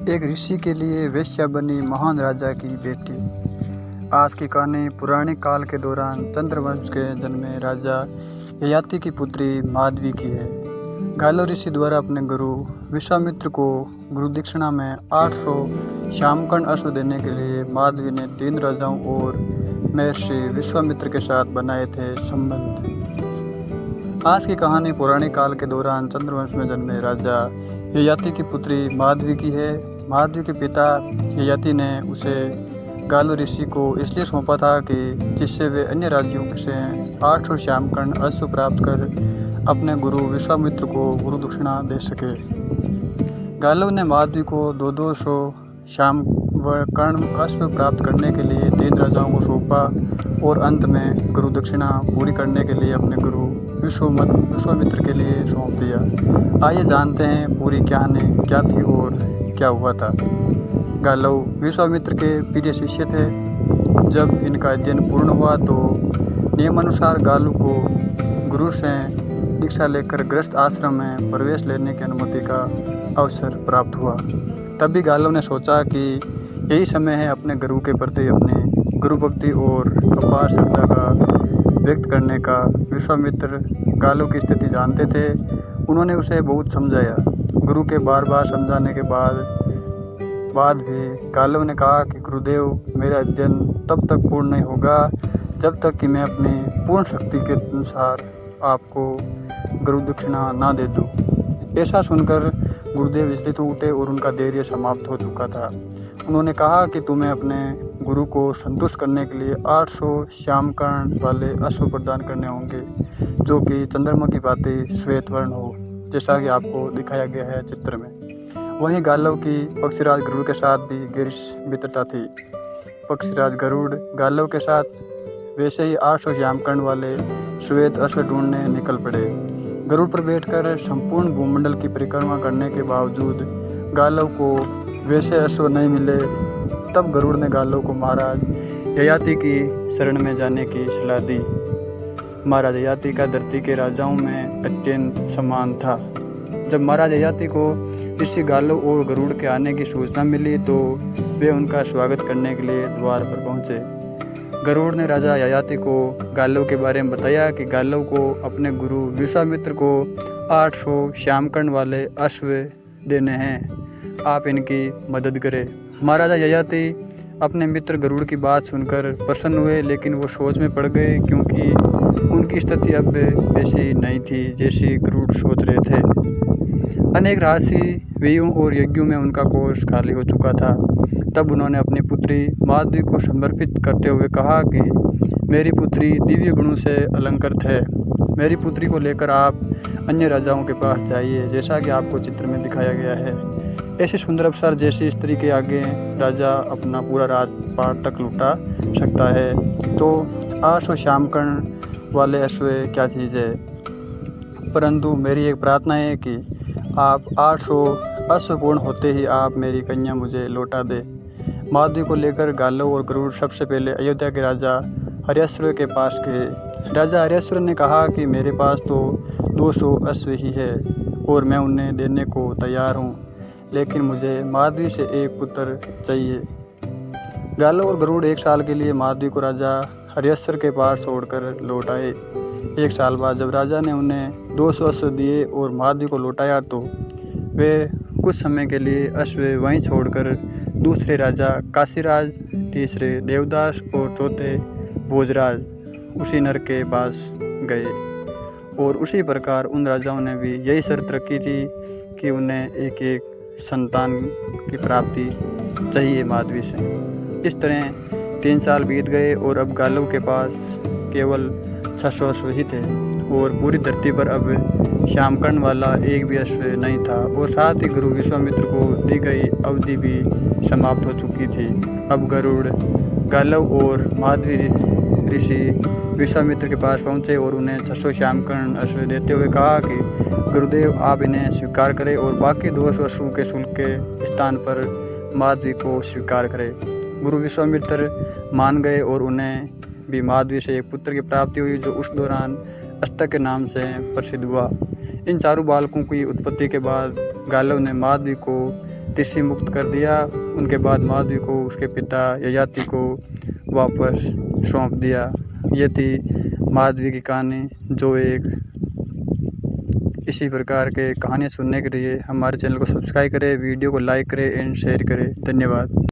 एक ऋषि के लिए वेश्या बनी महान राजा की बेटी। आज की कहानी पुराने काल के दौरान चंद्रवंश के जन्मे राजा ययाति की पुत्री माधवी की है। गालो ऋषि द्वारा अपने गुरु विश्वामित्र को गुरु दक्षिणा में 800 श्यामकर्ण अश्व देने के लिए माधवी ने 3 राजाओं और महर्षि विश्वामित्र के साथ बनाए थे संबंध। आज की कहानी पुराने काल के दौरान चंद्रवंश में जन्मे राजा ययाति की पुत्री माधवी की है। माधवी के पिता ययाति ने उसे गालो ऋषि को इसलिए सौंपा था कि जिससे वे अन्य राज्यों से 800 श्यामकर्ण अश्व प्राप्त कर अपने गुरु विश्वामित्र को गुरु दक्षिणा दे सके। गालो ने माधवी को 200 श्यामकर्ण अश्व प्राप्त करने के लिए 3 राजाओं को सौंपा और अंत में गुरु दक्षिणा पूरी करने के लिए अपने गुरु विश्वामित्र के लिए सौंप दिया। आइए जानते हैं पूरी कहानी क्या थी और क्या हुआ था। गालो विश्वामित्र के प्रिय शिष्य थे। जब इनका अध्ययन पूर्ण हुआ तो नियमानुसार गालो को गुरु से दीक्षा लेकर गृहस्थ आश्रम में प्रवेश लेने की अनुमति का अवसर प्राप्त हुआ। तभी गालो ने सोचा कि यही समय है अपने गुरु के प्रति अपने गुरु भक्ति और अपार श्रद्धा का व्यक्त करने का। विश्वामित्र गालो की स्थिति जानते थे। उन्होंने उसे बहुत समझाया। गुरु के बार बार समझाने के बाद भी गालो ने कहा कि गुरुदेव, मेरा अध्ययन तब तक पूर्ण नहीं होगा जब तक कि मैं अपनी पूर्ण शक्ति के अनुसार आपको गुरु दक्षिणा ना दे दूं। ऐसा सुनकर गुरुदेव स्थित उठे और उनका धैर्य समाप्त हो चुका था। उन्होंने कहा कि तुम्हें अपने गुरु को संतुष्ट करने के लिए 800 श्यामकर्ण वाले अश्व प्रदान करने होंगे, जो कि चंद्रमा की भांति श्वेत वर्ण हो, जैसा कि आपको दिखाया गया है चित्र में। वहीं गालो की पक्षीराज गरुड़ के साथ भी गहरी मित्रता थी। पक्षीराज गरुड़ गालो के साथ वैसे ही 800 श्यामकर्ण वाले श्वेत अश्व ढूंढने निकल पड़े। गरुड़ पर बैठकर संपूर्ण भूमंडल की परिक्रमा करने के बावजूद गालो को वैसे अश्व नहीं मिले। तब गरुड़ ने गालो को महाराज ययाति की शरण में जाने की सलाह दी। महाराज ययाति का धरती के राजाओं में अत्यंत सम्मान था। जब महाराज ययाति को ऋषि गालो और गरुड़ के आने की सूचना मिली तो वे उनका स्वागत करने के लिए द्वार पर पहुंचे। गरुड़ ने राजा ययाति को गालो के बारे में बताया कि गालो को अपने गुरु विश्वामित्र को 800 श्यामकर्ण वाले अश्व देने हैं, आप इनकी मदद करें। महाराजा ययाति अपने मित्र गरुड़ की बात सुनकर प्रसन्न हुए, लेकिन वो सोच में पड़ गए क्योंकि उनकी स्थिति अब ऐसी नहीं थी जैसी गरुड़ सोच रहे थे। अनेक रहस्य व्ययों और यज्ञों में उनका कोष खाली हो चुका था। तब उन्होंने अपनी पुत्री माधवी को समर्पित करते हुए कहा कि मेरी पुत्री दिव्य गुणों से अलंकृत है। मेरी पुत्री को लेकर आप अन्य राजाओं के पास जाइए, जैसा कि आपको चित्र में दिखाया गया है। ऐसे सुंदर अवसर जैसी स्त्री के आगे राजा अपना पूरा राजपाट तक लुटा सकता है, तो 800 श्यामकर्ण वाले अश्व क्या चीज़ है। परंतु मेरी एक प्रार्थना है कि आप 800 अश्व पूर्ण होते ही आप मेरी कन्या मुझे लौटा दे। माधवी को लेकर गालो और गरुड़ सबसे पहले अयोध्या के राजा हर्यश्वर के पास गए। राजा हर्यश्वर ने कहा कि मेरे पास तो 200 अश्व ही है और मैं उन्हें देने को तैयार हूँ, लेकिन मुझे माधवी से एक पुत्र चाहिए। गालो और गरुड़ 1 साल के लिए माधवी को राजा हर्यश्वर के पास छोड़कर लौट आए। 1 साल बाद जब राजा ने उन्हें 200 अश्व दिए और माधवी को लौटाया तो वे कुछ समय के लिए अश्व वहीं छोड़कर दूसरे राजा काशीराज, तीसरे देवदास और चौथे भोजराज उसी नर के पास गए। और उसी प्रकार उन राजाओं ने भी यही शर्त रखी थी कि उन्हें एक एक संतान की प्राप्ति चाहिए माधवी से। इस तरह 3 साल बीत गए और अब गालो के पास केवल 600 अश्व ही थे और पूरी धरती पर अब श्यामकर्ण वाला एक भी अश्व नहीं था। और साथ ही गुरु विश्वामित्र को दी गई अवधि भी समाप्त हो चुकी थी। अब गरुड़ गालो और माधवी ऋषि विश्वामित्र के पास पहुंचे और उन्हें 600 श्यामकर्ण अश्व देते हुए कहा कि गुरुदेव, आप इन्हें स्वीकार करें और बाकी 200 अश्वों के शुल्क के स्थान पर माधवी को स्वीकार करें। गुरु विश्वामित्र मान गए और उन्हें भी माधवी से एक पुत्र की प्राप्ति हुई, जो उस दौरान अष्टक के नाम से प्रसिद्ध हुआ। इन चारों बालकों की उत्पत्ति के बाद गालो ने माधवी को तिसी मुक्त कर दिया। उनके बाद माधवी को उसके पिता ययाति को वापस सौंप दिया। ये थी माधवी की कहानी। जो एक इसी प्रकार के कहानी सुनने के लिए हमारे चैनल को सब्सक्राइब करें, वीडियो को लाइक करें एंड शेयर करें। धन्यवाद।